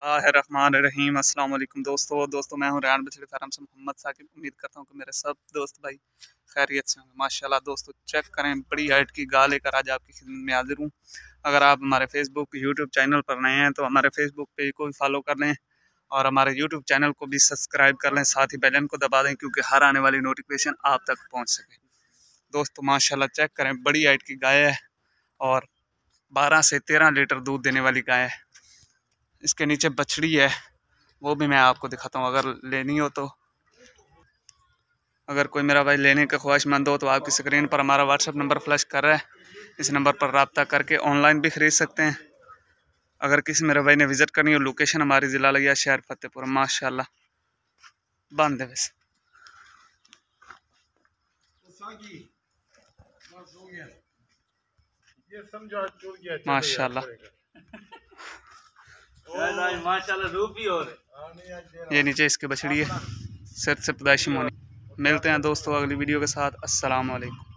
रहीम अस्सलाम वालेकुम दोस्तों मैं हूं रेहान बछड़ी फार्म से मोहम्मद साकिब। उम्मीद करता हूं कि मेरे सब दोस्त भाई खैरियत से होंगे। माशाल्लाह दोस्तों चेक करें, बड़ी हाइट की गाय लेकर आज आपकी खिदमत में हाजिर हूं। अगर आप हमारे फेसबुक यूट्यूब चैनल पर नए हैं तो हमारे फेसबुक पेज को भी फॉलो कर लें और हमारे यूट्यूब चैनल को भी सब्सक्राइब कर लें, साथ ही बेल आइकन को दबा दें क्योंकि हर आने वाली नोटिफिकेशन आप तक पहुँच सके। दोस्तों माशाल्लाह चेक करें, बड़ी हाइट की गाय है और 12 से 13 लीटर दूध देने वाली गाय है। इसके नीचे बछड़ी है, वो भी मैं आपको दिखाता हूँ अगर लेनी हो तो। अगर कोई मेरा भाई लेने का ख्वाहिशमंद हो तो आपकी स्क्रीन पर हमारा व्हाट्सअप नंबर फ्लैश कर रहा है, इस नंबर पर रब्ता करके ऑनलाइन भी ख़रीद सकते हैं। अगर किसी मेरे भाई ने विज़िट करनी हो, लोकेशन हमारी ज़िला लिया शहर फतेहपुर। माशाल्लाह बंद है बस। माशाल्लाह ये नीचे इसके बछड़ी है, सिर से पैदाइशी मोनी। मिलते हैं दोस्तों अगली वीडियो के साथ। अस्सलाम वालेकुम।